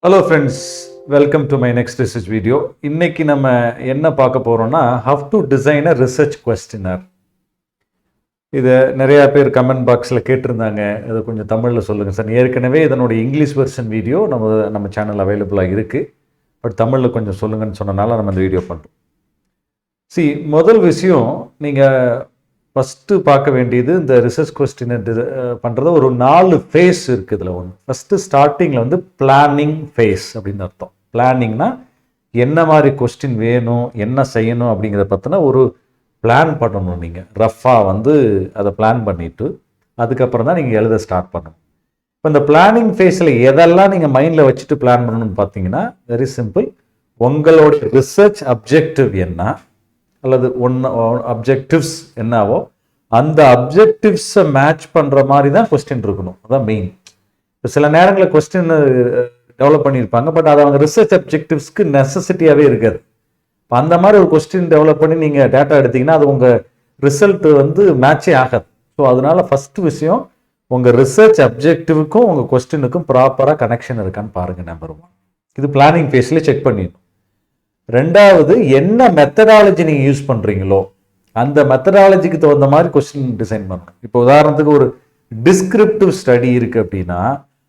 Hello friends, welcome to my next research video. இன்னைக்கு நம்ம என்ன பார்க்க போகிறோம்னா, how to design a research questionnaire. இதை நிறையா பேர் கமெண்ட் பாக்ஸில் கேட்டிருந்தாங்க. இதை கொஞ்சம் தமிழில் சொல்லுங்கள் சார். ஏற்கனவே இதனுடைய இங்கிலீஷ் வெர்ஷன் வீடியோ நம்ம சேனல் அவைலபிளாக இருக்குது. பட் தமிழில் கொஞ்சம் சொல்லுங்கன்னு சொன்னனால நம்ம இந்த வீடியோ பண்ணுறோம். முதல் விஷயம், நீங்கள் ஃபஸ்ட்டு பார்க்க வேண்டியது இந்த ரிசர்ச் கொஸ்டினை பண்ணுறது ஒரு 4 ஃபேஸ் இருக்குது. இதில் ஒன்று ஃபஸ்ட்டு ஸ்டார்டிங்கில் வந்து பிளானிங் ஃபேஸ் அப்படின்னு அர்த்தம். பிளானிங்னா என்ன மாதிரி கொஸ்டின் வேணும், என்ன செய்யணும் அப்படிங்கிறத பற்றின ஒரு பிளான் பண்ணணும். நீங்கள் ரஃப்பாக வந்து அதை பிளான் பண்ணிவிட்டு அதுக்கப்புறம் தான் நீங்கள் எழுத ஸ்டார்ட் பண்ணணும். இப்போ இந்த பிளானிங் ஃபேஸில் எதெல்லாம் நீங்கள் மைண்டில் வச்சுட்டு பிளான் பண்ணணும்னு பார்த்தீங்கன்னா, வெரி சிம்பிள். உங்களுடைய ரிசர்ச் அப்ஜெக்டிவ் என்ன அல்லது அப்ஜெக்டிவ்ஸ் என்னவோ அந்த அப்ஜெக்டிவ்ஸை மேட்ச் பண்ணுற மாதிரி தான் கொஸ்டின் இருக்கணும். அதான் மெயின். இப்போ சில நேரங்களில் கொஸ்டின் டெவலப் பண்ணியிருப்பாங்க, பட் அது அவங்க ரிசர்ச் அப்ஜெக்டிவ்ஸ்க்கு நெசசிட்டியாகவே இருக்காது. இப்போ அந்த மாதிரி ஒரு கொஸ்டின் டெவலப் பண்ணி நீங்கள் டேட்டா எடுத்தீங்கன்னா அது உங்கள் ரிசல்ட்டு வந்து மேட்சே ஆகாது. ஸோ அதனால ஃபஸ்ட்டு விஷயம், உங்கள் ரிசர்ச் அப்ஜெக்டிவுக்கும் உங்கள் கொஸ்டினுக்கும் ப்ராப்பராக கனெக்ஷன் இருக்கான்னு பாருங்கள். நம்பர் 1, இது பிளானிங் ஃபேஸில் செக் பண்ணிடணும். ரெண்டாவது, என்ன மெத்தடாலஜி நீங்கள் யூஸ் பண்ணுறீங்களோ அந்த மெத்தடாலஜிக்கு தகுந்த மாதிரி கொஸ்டின் டிசைன் பண்ணணும். இப்போ உதாரணத்துக்கு ஒரு டிஸ்கிரிப்டிவ் ஸ்டடி இருக்குது அப்படின்னா,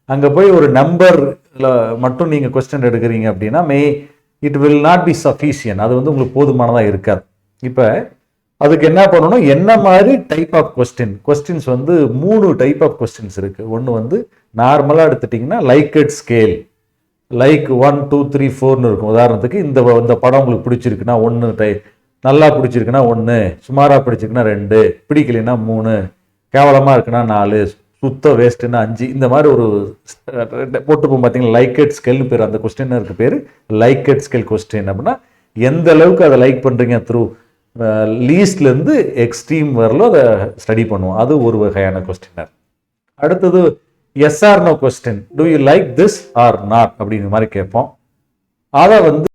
அங்கே போய் ஒரு நம்பரில் மட்டும் நீங்கள் கொஸ்டின் எடுக்கிறீங்க அப்படின்னா it will not be sufficient. அது வந்து உங்களுக்கு போதுமானதாக இருக்காது. இப்போ அதுக்கு என்ன பண்ணணும், என்ன மாதிரி டைப் ஆஃப் கொஸ்டின்ஸ் வந்து 3 டைப் ஆஃப் கொஸ்டின்ஸ் இருக்குது. ஒன்று வந்து நார்மலாக எடுத்துட்டிங்கன்னா லைக்கட் ஸ்கேல், லைக் 1 2 3 4ன்னு இருக்கும். உதாரணத்துக்கு இந்த படம் உங்களுக்கு பிடிச்சிருக்குன்னா 1, நல்லா பிடிச்சிருக்குன்னா 1, சுமாராக பிடிச்சிருக்குன்னா 2, பிடிக்கலைன்னா 3, கேவலமாக இருக்குன்னா 4, சுத்த வேஸ்ட்டுன்னா 5. இந்த மாதிரி ஒரு போட்டுப்போம் பார்த்தீங்கன்னா, லைக்கட் ஸ்கேல்னு பேர். அந்த கொஸ்டினருக்கு பேர் லைக்கட் ஸ்கேல் கொஸ்டின். அப்படின்னா எந்த அளவுக்கு அதை லைக் பண்ணுறீங்க, த்ரூ லீஸ்ட்லேருந்து எக்ஸ்ட்ரீம் வரலும் அதை ஸ்டடி பண்ணுவோம். அது ஒரு வகையான கொஸ்டினர். அடுத்தது yes or no question, do you like this or not அப்படிங்கிற மாதிரி கேட்போம். அதை வந்து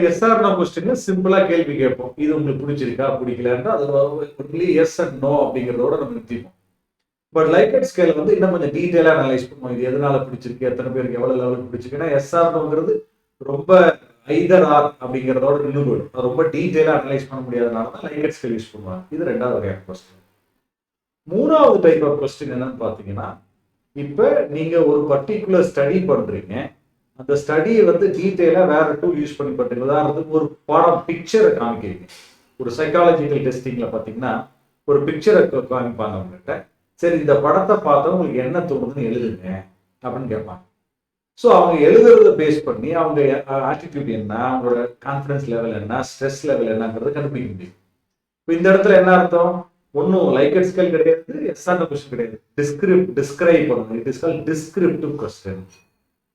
எஸ் ஆர் நோ கொஸ்டின் சிம்பிளா கேள்வி கேட்போம். இது உங்களுக்கு பிடிச்சிருக்கா பிடிக்கலன்னா அது ஒன்லி எஸ் அண்ட் நோ அப்படிங்கிறதோட நம்ம நிறுத்திப்போம். பட் லைக்கட் ஸ்கேல் வந்து இன்னும் கொஞ்சம் டீட்டெயிலாக அனலைஸ் பண்ணுவோம். இது எதனால பிடிச்சிருக்கு, எத்தனை பேருக்கு எவ்வளவு லெவலுக்கு பிடிச்சிருக்குன்னா எஸ் ஆர் நோங்கிறது ரொம்ப ஐதர் ஆர் அப்படிங்கிறதோட நின்று போயிடும். அது ரொம்ப டீட்டெயிலாக அனலைஸ் பண்ண முடியாதனால தான் லைக்கட் ஸ்கேல் யூஸ் பண்ணுவாங்க. இது 2வது வகையான கொஸ்டின். 3வது டைப் ஆஃப் கொஸ்டின் என்னன்னு பார்த்தீங்கன்னா, இப்போ நீங்க ஒரு பர்டிகுலர் ஸ்டடி பண்றீங்க, அந்த ஸ்டடியை வந்து டீட்டெயிலாக வேற டூல் யூஸ் பண்ணி பண்றீங்க. உதாரணத்துக்கு ஒரு படம் பிக்சரை காமிக்கிறீங்க. ஒரு சைக்காலஜிக்கல் டெஸ்டிங்ல பார்த்தீங்கன்னா ஒரு பிக்சரை காமிப்பாங்க அவங்ககிட்ட. சரி, இந்த படத்தை பார்த்தா உங்களுக்கு என்ன தோணுதுன்னு எழுதுங்க அப்படின்னு கேட்பாங்க. ஸோ அவங்க எழுதுறத பேஸ் பண்ணி அவங்க ஆட்டிடியூட் என்ன, அவங்களோட கான்ஃபிடன்ஸ் லெவல் என்ன, ஸ்ட்ரெஸ் லெவல் என்னங்கிறத கண்டுபிடிக்க முடியும். இப்போ இந்த இடத்துல என்ன அர்த்தம், ஒன்றும் லைக்கட் ஸ்கேல் கிடையாது, எஸ் ஆர் நோ கொஸ்டின் கிடையாது. டிஸ்கிரைப் பண்ணணும். It is call descriptive question.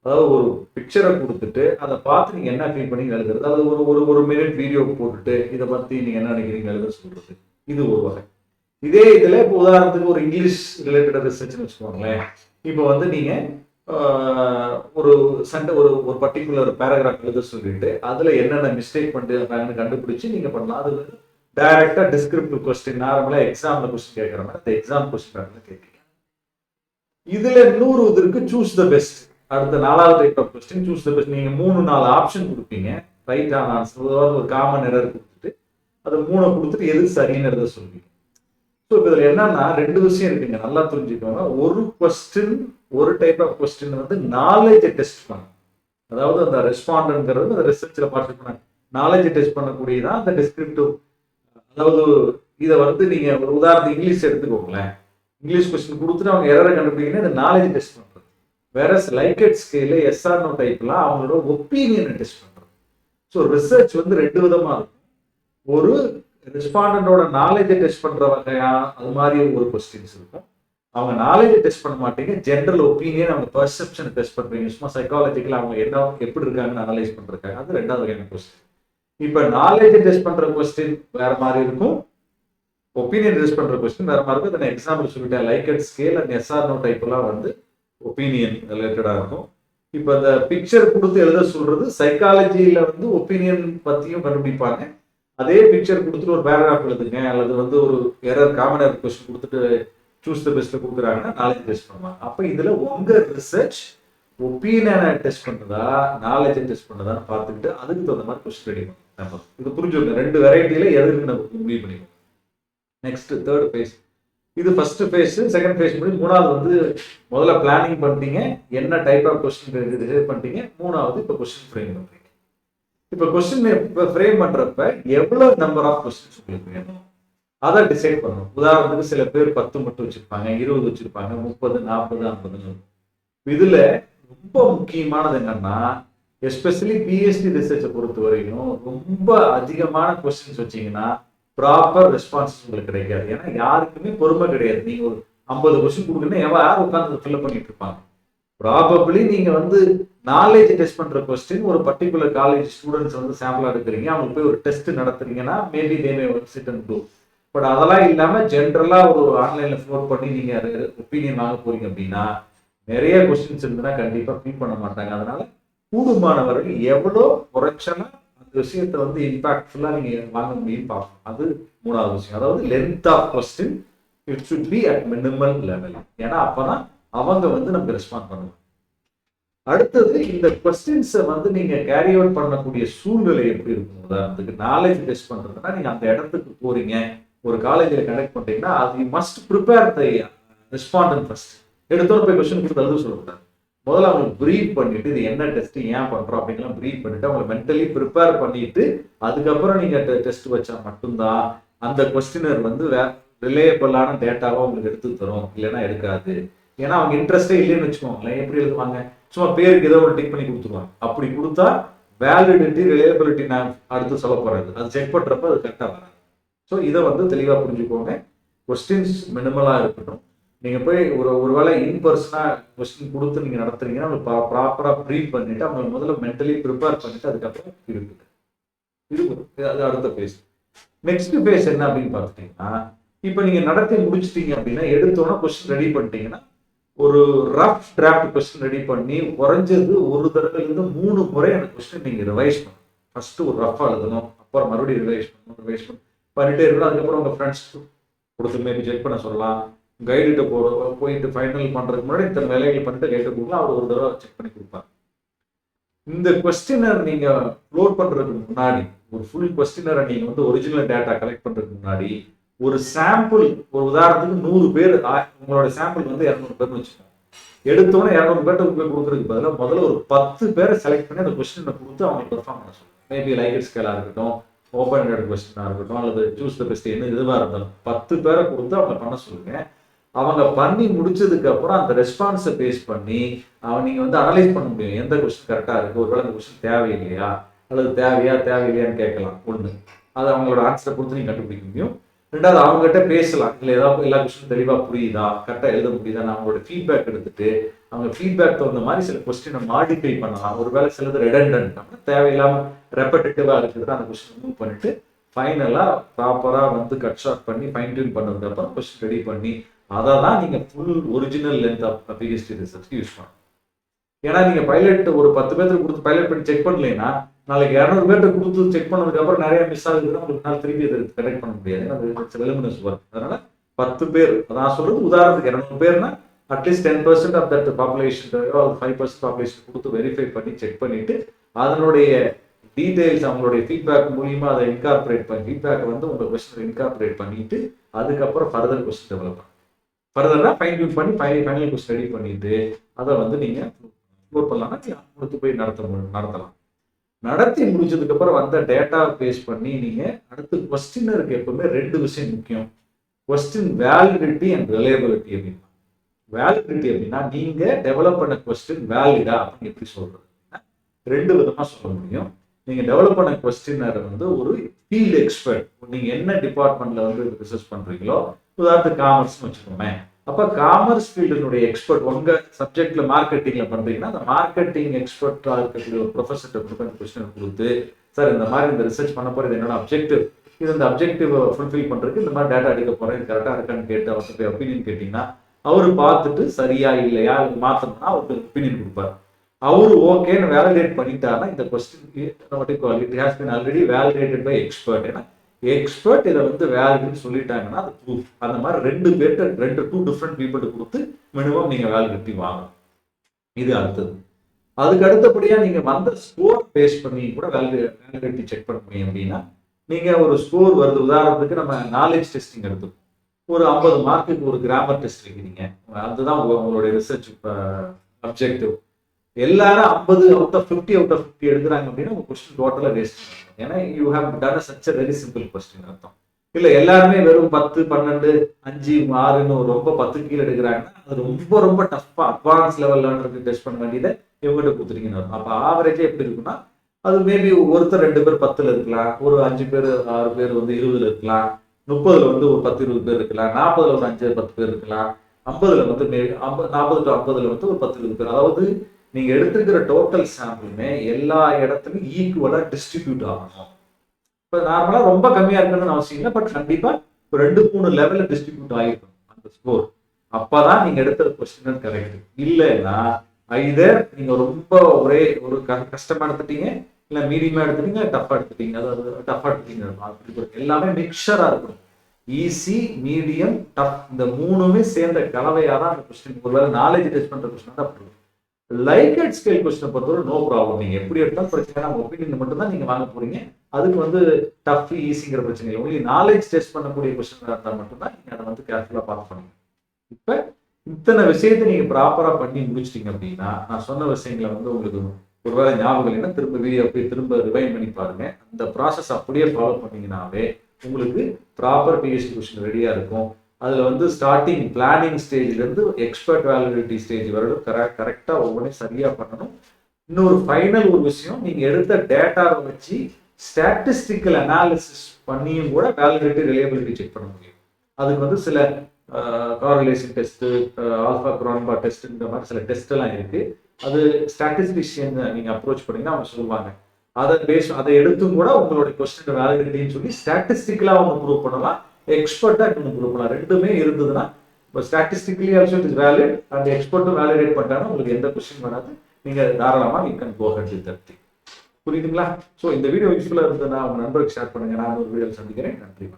அதாவது ஒரு பிக்சரை கொடுத்துட்டு அதை பார்த்து நீங்க என்ன ஃபீல் பண்ணி எழுதுறது. அதாவது ஒரு மினிட் வீடியோ போட்டுட்டு இதை பத்தி நீங்க என்ன நினைக்கிறீங்க எழுத சொல்றது. இது ஒரு வகை. இதே இதுல இப்போ உதாரணத்துக்கு ஒரு இங்கிலீஷ் ரிலேட்டட் ரிசர்ச்னு வச்சுக்கோங்களேன். இப்போ வந்து நீங்க ஒரு ஒரு பர்டிகுலர் பேராகிராஃப் எழுத சொல்லிட்டு அதுல என்னென்ன மிஸ்டேக் பண்ணிட்டு கண்டுபிடிச்சு நீங்க பண்ணலாம். அது வந்து டைரக்டா டிஸ்கிரிப்டிவ் கொஸ்டின். நார்மலா எக்ஸாம்ல கொஸ்டின் கேட்கற மாதிரி அந்த எக்ஸாம் கொஸ்டின் கேட்கறீங்க. இதுல இன்னொரு இருக்கு, சூஸ் த பெஸ்ட். அடுத்த 4வது type of question choose the best. நீங்க 3-4 ஆப்ஷன் கொடுப்பீங்க. ரைட்டான ஆன்சர் ஒரு காமன் எரர் கொடுத்துட்டு அது 3 கொடுத்துட்டு எது சரின்னு எழுத சொல்லுவீங்க. ஸோ இதுல என்னன்னா 2 விஷயம் இருக்குங்க, நல்லா புரிஞ்சுக்கோங்க. ஒரு கொஸ்டின், ஒரு டைப் ஆஃப் கொஸ்டின் வந்து நாலேஜை டெஸ்ட் பண்ணும். அதாவது அந்த ரெஸ்பாண்டன்ட்ங்கிறது அந்த ரிசர்ச்ல பார்ட்டிசிபேட் நாலேஜை டெஸ்ட் பண்ணக்கூடியதான் அந்த டிஸ்கிரிப்டிவ். அதாவது இதை வந்து நீங்க ஒரு உதாரணம் இங்கிலீஷ் எடுத்துக்கோங்களேன். இங்கிலீஷ் கொஸ்டின் கொடுத்துட்டு அவங்க எரரை கண்டுபிடிக்கணும், இந்த நாலேஜ் டெஸ்ட் பண்றது. வேற லைக்கட் ஸ்கேல எஸ் ஆர் நோ டைப்லாம் அவங்களோட ஒப்பீனியனை டெஸ்ட் பண்றது. ஸோ ரிசர்ச் வந்து 2 விதமா இருக்கும். ஒரு ரெஸ்பாண்டோட நாலேஜை டெஸ்ட் பண்ற வகையா அது மாதிரி ஒரு கொஸ்டின்ஸ் இருக்கும். அவங்க நாலேஜை டெஸ்ட் பண்ண மாட்டீங்க, ஜென்ரல் ஒப்பீனியன், அவங்க பெர்செப்ஷனை டெஸ்ட் பண்றீங்க. சும்மா சைக்காலஜிக்கலா அவங்க என்ன எப்படி இருக்காங்கன்னு அனலைஸ் பண்றாங்க. அது 2வது வகையான கொஸ்டின். இப்ப நாலேஜை டெஸ்ட் பண்ற கொஸ்டின் வேற மாதிரி இருக்கும், ஒப்பீனியன் டெஸ்ட் பண்ற கொஸ்டின் வேற மாதிரி இருக்கும். எக்ஸாம்பிள் சொல்லிட்டேன், Likert scale and yes or no type எல்லாம் வந்து ஒப்பீனியன் ரிலேட்டடா இருக்கும். இப்ப இந்த பிக்சர் கொடுத்து எழுத சொல்றது சைக்காலஜியில வந்து ஒப்பீனியன் பத்தியும் கண்டுபிடிப்பாங்க. அதே பிக்சர் கொடுத்துட்டு ஒரு பேராகிராஃப் எழுதுங்க அல்லது வந்து ஒரு எரர் காமன் எரர் கொஸ்டின் கொடுத்துட்டு சூஸ் த பெஸ்ட் கொடுக்குறாங்கன்னா நாலேஜ் டெஸ்ட் பண்ணுவாங்க. அப்ப இதுல உங்க ரிசர்ச் ஒப்பீனியனை டெஸ்ட் பண்ணுறதா நாலேஜை டெஸ்ட் பண்ணுறதான்னு பார்த்துக்கிட்டு அதுக்கு தகுந்த மாதிரி கொஸ்டின் ரெடி பண்ணுவோம். இது புரிஞ்சுக்கணும். 2 வெரைட்டியில் எதுக்கு நம்ம முடிவு பண்ணிக்கணும். Next third face. இது ஃபர்ஸ்ட் ஃபேஸ். செகண்ட் ஃபேஸ் முடிஞ்சு மூணாவது வந்து முதல்ல பிளானிங் பண்ணிட்டீங்க, என்ன டைப் ஆஃப் கொஸ்டின் டிசைட் பண்ணிட்டீங்க. மூணாவது இப்போ கொஸ்டின் ஃப்ரேம் பண்ணுறீங்க. இப்போ கொஸ்டின் இப்போ ஃப்ரேம் பண்ணுறப்ப எவ்வளோ நம்பர் ஆஃப் கொஸ்டின்ஸ் உங்களுக்கு வேணும் அதை டிசைட் பண்ணணும். உதாரணத்துக்கு சில பேர் 10 மட்டும் வச்சிருப்பாங்க, 20 வச்சிருப்பாங்க, 30, 40, 50. இதுல ரொம்ப முக்கியமானது என்னன்னா, எஸ்பெஷலி பிஎஸ்டி ரிசர்ச்சை பொறுத்த வரைக்கும் ரொம்ப அதிகமான கொஸ்டின்ஸ் வச்சீங்கன்னா ப்ராப்பர் ரெஸ்பான்ஸ் உங்களுக்கு கிடைக்காது. ஏன்னா யாருக்குமே பொறுமை கிடையாது. நீங்க ஒரு 50 கொஸ்டின் கொடுக்குறீங்கன்னா யார் உட்காந்து ஃபில் பண்ணிட்டு இருப்பாங்க. ப்ராபபிளி நீங்க வந்து நாலேஜ் டெஸ்ட் பண்ற கொஸ்டின் ஒரு பர்டிகுலர் காலேஜ் ஸ்டூடெண்ட்ஸ் வந்து சாம்பிளா எடுக்கிறீங்க, அவங்களுக்கு போய் ஒரு டெஸ்ட் நடத்துறீங்கன்னா maybe they may sit and do. But அதெல்லாம் இல்லாம ஜென்ரலா ஒரு ஆன்லைன்ல ஃப்ளோட் பண்ணி நீங்க ஒப்பீனியன் வாங்க போறீங்க அப்படின்னா நிறைய கொஸ்டின்ஸ் இருந்ததுன்னா கண்டிப்பா ஃபில் பண்ண மாட்டாங்க. அதனால கூடுமானவர்கள் எவ்வளோ குறைச்சனா அந்த விஷயத்தை வந்து இம்பாக்ட்ஃபுல்லா நீங்க வாங்க முடியும் பார்க்கணும். அது மூணாவது விஷயம். அதாவது length of question it should be at minimal level. ஏன்னா அப்பதான் அவங்க வந்து நமக்கு ரெஸ்பாண்ட் பண்ணுவாங்க. அடுத்தது இந்த கொஸ்டின்ஸை வந்து நீங்க கேரி அவுட் பண்ணக்கூடிய சூழ்நிலை எப்படி இருக்கும். உதாரணத்துக்கு நாலேஜ் டெஸ்ட் பண்றதுன்னா நீங்க அந்த இடத்துக்கு போறீங்க, ஒரு காலேஜில் கனெக்ட் பண்றீங்கன்னா அது must prepare the respondent first. எடுத்தோட போய் கொஸ்டின் கொடுத்து எழுத சொல்லக்கூடாது. முதல்ல அவங்களுக்கு ப்ரீஃப் பண்ணிட்டு இது என்ன டெஸ்ட் ஏன் பண்றோம் அப்படிங்கலாம் ப்ரீஃப் பண்ணிட்டு அவங்க மென்டலி ப்ரிப்பேர் பண்ணிட்டு அதுக்கப்புறம் நீங்க டெஸ்ட் வச்சா மட்டும்தான் அந்த கொஸ்டினர் வந்து ரிலேயபிளான டேட்டாவை உங்களுக்கு எடுத்து தரும், இல்லைன்னா எடுக்காது. ஏன்னா அவங்க இன்ட்ரெஸ்டே இல்லைன்னு வச்சுக்கோங்களேன், எப்படி எழுதுவாங்க, சும்மா பேருக்கு ஏதோ ஒரு டிக் பண்ணி கொடுத்துருவாங்க. அப்படி கொடுத்தா வேலிடிட்டி ரிலேயபிலிட்டி நான் அடுத்து சொல்ல போறது, அது செக் பண்றப்ப அது கரெக்டாக வராது. ஸோ இதை வந்து தெளிவாக புரிஞ்சுக்கோங்க. கொஸ்டின்ஸ் மினிமலாக இருக்கட்டும். நீங்கள் போய் ஒருவேளை இன்பர்சனாக கொஸ்டின் கொடுத்து நீங்கள் நடத்துறீங்கன்னா அவங்க ப்ராப்பராக ப்ரீஃப் பண்ணிட்டு அவங்க முதல்ல மென்டலி ப்ரிப்பேர் பண்ணிட்டு அதுக்கப்புறம் இருக்குது. அது அடுத்த ஃபேஸ். நெக்ஸ்ட் ஃபேஸ் என்ன அப்படின்னு பார்த்துட்டீங்கன்னா, இப்போ நீங்கள் நடத்தி முடிச்சிட்டீங்க அப்படின்னா எடுத்தோன்னா கொஸ்டின் ரெடி பண்ணிட்டீங்கன்னா ஒரு ரஃப் டிராஃப்ட் கொஸ்டின் ரெடி பண்ணி குறைஞ்சது ஒரு தடவைலேருந்து 3 முறை அந்த கொஸ்டின் நீங்கள் ரிவைஸ் பண்ணணும். ஃபர்ஸ்ட் ஒரு ரஃபாக எழுதணும், அப்புறம் மறுபடியும் ரிவைஸ் பண்ணிட்டே இருக்கணும். அதுக்கப்புறம் உங்கள் ஃப்ரெண்ட்ஸ் கொடுத்து மேபி செக் பண்ண சொல்லலாம். கைடுகிட்ட போயிட்டு ஃபைனல் பண்ணுறதுக்கு முன்னாடி இத்தனை வேலைகள் பண்ணிட்டு கைடு கொடுக்கலாம், அவர் ஒரு தடவை செக் பண்ணி கொடுப்பார். இந்த கொஸ்டினர் நீங்கள் அப்லோட் பண்ணுறதுக்கு முன்னாடி ஒரு ஃபுல் கொஸ்டினரை நீங்கள் வந்து ஒரிஜினல் டேட்டா கலெக்ட் பண்ணுறதுக்கு முன்னாடி ஒரு சாம்பிள், ஒரு உதாரணத்துக்கு 100 பேர் உங்களோட சாம்பிள் வந்து 200 பேர்னு வச்சுக்கோங்க. எடுத்தோன்னே 200 பேர்ட்ட போய் கொடுக்குறதுக்கு பதிலாக முதல்ல ஒரு 10 பேரை செலக்ட் பண்ணி அந்த கொஸ்டினை கொடுத்து அவங்களுக்கு பெர்ஃபார்ம் பண்ண சொல்லுங்க. மேபி லைக் இட் ஸ்கேலாக இருக்கட்டும், ஓப்பன் எண்டட் கொஸ்டினாக இருக்கட்டும், அல்லது சூஸ் த பெஸ்ட் என்ன இதுவாக இருந்தாலும் 10 பேரை கொடுத்து அவங்க பண்ண சொல்லுங்க. அவங்க பண்ணி முடிச்சதுக்கு அப்புறம் அந்த ரெஸ்பான்ஸை பேஸ் பண்ணி நீங்க வந்து அனலைஸ் பண்ண முடியும் எந்த கொஸ்டின் கரெக்டாக இருக்கு, ஒருவேளை அந்த கொஸ்டின் தேவையில்லையா அல்லது தேவையில்லையான்னு கேட்கலாம். ஒன்று, அது அவங்களோட ஆன்சரை பொறுத்து நீங்க கண்டுபிடிக்க முடியும். ரெண்டாவது, அவங்ககிட்ட பேசலாம், இல்லை ஏதாவது எல்லா கொஸ்டினும் தெளிவாக புரியுதா, கரெக்டாக எழுத முடியுதா, அவங்களோட ஃபீட்பேக் எடுத்துட்டு அவங்க ஃபீட்பேக் தகுந்த மாதிரி சில கொஸ்டினை மாடிஃபை பண்ணலாம். ஒருவேளை சிலது ரெடண்டன்ட் தேவையில்லாமல் ரெப்படேட்டிவாக இருக்குது அந்த கொஸ்டின் மூவ் பண்ணிட்டு ஃபைனலாக ப்ராப்பராக வந்து கட் ஷார்ட் பண்ணி ஃபைன் டியூன் பண்ணதுக்கு அப்புறம் கொஸ்டின் ரெடி பண்ணி அதை தான் நீங்கள் full original length of PST research use பண்ணணும். ஏன்னா நீங்கள் பைலட் ஒரு 10 பேருக்கு கொடுத்து பைலட் பண்ணி செக் பண்ணலைன்னா நாளைக்கு 200 பேர்ட்ட கொடுத்து செக் பண்ணதுக்கு அப்புறம் நிறைய மிஸ் ஆகுதுன்னா உங்களுக்கு நாள் திருப்பி அதை கனெக்ட் பண்ண முடியாது. அது வெலுமினஸ் ஒர்க். அதனால 10 பேர், நான் சொல்றது உதாரணத்துக்கு 200 பேர்னா at least 10% of that population 5% population கொடுத்து வெரிஃபை பண்ணி செக் பண்ணிட்டு அதனுடைய டீடைல்ஸ் அவங்களுடைய ஃபீட்பேக் மூலியமா அதை இன்கார்பரேட் பண்ணி ஃபீட்பேக் வந்து உங்க கொஸ்டின் இன்கார்பரேட் பண்ணிட்டு அதுக்கப்புறம் ஃபர்தர் கொஸ்டின் டெவலப் பண்ணலாம். ஃபர்தரா ஃபைன் டியூன் பண்ணி ஃபைனல் கொஸ்டின் ரெடி பண்ணிட்டு அதை வந்து நீங்க அப்லோட் பண்ணலாம்னா கொடுத்து போய் நடத்தலாம். நடத்தி முடிச்சதுக்கு அப்புறம் வந்த டேட்டா பேஸ் பண்ணி நீங்க அடுத்து கொஸ்டினருக்கு எப்பவுமே 2 விஷயம் முக்கியம். Question validity and reliability. அப்படின்னா வேலிடிட்டி அப்படின்னா நீங்க டெவலப் பண்ண கொஸ்டின் வேலிடா அப்படின்னு எப்படி சொல்றது, 2 விதமா சொல்ல முடியும். நீங்க டெவலப் பண்ண கொஸ்டினர் வந்து ஒரு ஃபீல்டு எக்ஸ்பர்ட், நீங்க என்ன டிபார்ட்மெண்ட்ல வந்து ரிசர்ச் பண்றீங்களோ, உதாரணத்துக்கு காமர்ஸ்னு வச்சுக்கோங்க. அப்ப காமர்ஸ் ஃபீல்டினுடைய எக்ஸ்பர்ட் உங்க சப்ஜெக்ட்ல மார்க்கெட்டிங்ல பண்றீங்கன்னா அந்த மார்க்கெட்டிங் எக்ஸ்பர்ட்டா இருக்கக்கூடிய ஒரு ப்ரொஃபஸர்கிட்ட கொஸ்டின் கொடுத்து, சார் இந்த மாதிரி இந்த ரிசர்ச் பண்ண போறது என்னோட அப்ஜெக்டிவ், இது இந்த அப்ஜெக்டிவ் ஃபுல்ஃபில் பண்றதுக்கு இந்த மாதிரி டேட்டா எடுக்க போறேன், இது கரெக்டா இருக்கான்னு கேட்டு அவர்கிட்ட ஒப்பீனியன் கேட்டீங்கன்னா அவரு பார்த்துட்டு சரியா இல்லையா மாத்தணும்னா அவருக்கு ஒப்பீனியன் கொடுப்பாரு. அவரு ஓகேன்னு வேலிடேட் பண்ணிட்டாருன்னா இந்த question it has been already validated by expert. ஏன்னா எக்ஸ்பர்ட் இதை வந்து வேலிட்னு சொல்லிட்டாங்கன்னா அது ப்ரூஃப். அந்த மாதிரி 2 பேர்ட்ட 2 டிஃப்ரெண்ட் பீப்புள்கிட்ட கொடுத்து மினிமம் நீங்க வேலிடிட்டி வாங்கணும். இது அடுத்தது. அதுக்கு அடுத்தபடியா நீங்க வந்த ஸ்கோர் பேஸ் பண்ணி கூட வேலிடிட்டி செக் பண்ண முடியும். அப்படின்னா நீங்க ஒரு ஸ்கோர் வருது, உதாரணத்துக்கு நம்ம நாலேஜ் டெஸ்டிங் எடுத்துக்கோம். ஒரு 50 மார்க்குக்கு ஒரு கிராமர் டெஸ்ட் வைக்கிறீங்க, அதுதான் உங்களுடைய ரிசர்ச் அப்ஜெக்டிவ். எல்லாரும் 50 அவுட் ஆஃப் 50 அவுட் ஆஃப் 50 எடுக்கிறாங்க அப்படின்னா உங்க கொஸ்டின் டோட்டலா வேஸ்ட். ஏன்னா you have done such very simple question அர்த்தம். இல்ல எல்லாருமே வெறும் 10, 12, 5, 6ன்னு ரொம்ப 10 கீழே எடுக்கிறாங்கன்னா அது ரொம்ப ரொம்ப டஃப்பா அட்வான்ஸ் லெவல்ல டெஸ்ட் பண்ண வேண்டியதை இவங்ககிட்ட கொடுத்துருக்கீங்க. அப்ப ஆவரேஜா எப்படி இருக்குன்னா அது மேபி ஒருத்தர் 2 பேர் 10ல இருக்கலாம், ஒரு 5 பேர் 6 பேர் 20ல இருக்கலாம், 30ல ஒரு 10, 20 பேர் இருக்கலாம், 40ல ஒரு 5, 10 பேர் இருக்கலாம், 50ல 40 to 50ல ஒரு 10, 20 பேர். அதாவது நீங்க எடுத்துக்கிற டோட்டல் சாம்பிளுமே எல்லா இடத்துலையும் ஈக்குவலா டிஸ்ட்ரிபியூட் ஆகணும். இப்போ நார்மலா ரொம்ப கம்மியா இருக்கணும்னு அவசியம் இல்லை, பட் கண்டிப்பா 2-3 லெவல்ல டிஸ்ட்ரிபியூட் ஆகிருக்கும் அந்த ஸ்கோர். அப்பதான் நீங்க எடுத்த கொஸ்டின் கரெக்ட். இல்லைன்னா ஐதர் நீங்க ரொம்ப ஒரே ஒரு கஷ்டமா எடுத்துட்டீங்க, இல்ல மீடியமா எடுத்துட்டீங்க, டஃபா எடுத்துட்டீங்க. அதாவது டஃபா எடுத்துட்டீங்க, எல்லாமே மிக்சரா இருக்கணும். ஈஸி, மீடியம், டஃப் இந்த மூணுமே சேர்ந்த கலவையா தான் அந்த கொஸ்டின். ஒருவேளை நாலேஜ் டெஸ்ட் பண்ற கொஸ்டின் தான் அப்படி. லைக்கட் ஸ்கேல் கொஸ்டினை பொறுத்தவரை நோ ப்ராப்ளம். நீங்க எப்படி எடுத்தாலும் பிரச்சனை, நம்ம ஒப்பீனியன் மட்டும் தான் நீங்க வாங்க போறீங்க. அதுக்கு டஃப் ஈஸிங்கிற பிரச்சனை இல்லை. ஒன்லி நாலேஜ் டெஸ்ட் பண்ணக்கூடிய கொஸ்டின் இருந்தால் மட்டும்தான் நீங்க அதை கேர்ஃபுல்லா பார்க்க பண்ணுங்க. இப்ப இத்தனை விஷயத்தை நீங்க ப்ராப்பரா பண்ணி முடிச்சிட்டீங்க அப்படின்னா நான் சொன்ன விஷயங்களை உங்களுக்கு ஒருவேளை ஞாபகம் இல்லைன்னா திரும்ப வீடியோ போய் திரும்ப ரிவைன் பண்ணி பாருங்க. அந்த ப்ராசஸ் அப்படியே ஃபாலோ பண்ணீங்கன்னாவே உங்களுக்கு ப்ராப்பர் பிஹெச்டி கொஸ்டின் ரெடியா இருக்கும். அதுல ஸ்டார்டிங் பிளானிங் ஸ்டேஜ்ல இருந்து எக்ஸ்பர்ட் வேலிடிட்டி ஸ்டேஜ் வரைக்கும் கரெக்டா ஒவ்வொன்றையும் சரியா பண்ணணும். இன்னொரு ஃபைனல் ஒரு விஷயம், நீங்க எடுத்த டேட்டாவை வச்சு ஸ்டாட்டிஸ்டிக்கல் அனாலிசிஸ் பண்ணியும் கூட வேலிடிட்டி ரிலையபிலிட்டி செக் பண்ண முடியும். அதுக்கு சில காரலேஷன் டெஸ்ட், ஆல்பா குரான்பா டெஸ்ட்ன்ற மாதிரி சில டெஸ்ட் எல்லாம் இருக்கு. அது ஸ்டாட்டிஸ்டிஷியன் நீங்க அப்ரோச் பண்ணீங்கன்னா அவங்க சொல்லுவாங்க. அதை எடுத்தும் கூட உங்களுடைய கொஸ்டின் வேலிடிட்டின்னு சொல்லி ஸ்டாட்டிஸ்டிக்கலா அவங்க ப்ரூவ் பண்ணலாம், எக்ஸ்பர்ட்டா இன்னும் ப்ரூவ் பண்ணலாம். ரெண்டுமே இருந்ததுன்னா இப்போ statistically also it is valid and எக்ஸ்பர்ட்டும் வேலிடேட் பண்ணிட்டாங்கன்னா உங்களுக்கு எந்த கொஸ்டின் வராது. நீங்க தாராளமா you can go ahead with that. புரியுதுங்களா? ஸோ இந்த வீடியோ யூஸ்ஃபுல்லா இருந்ததுன்னா உங்க நண்பருக்கு ஷேர் பண்ணுங்க. நான் ஒரு வீடியோ சந்திக்கிறேன். நன்றி.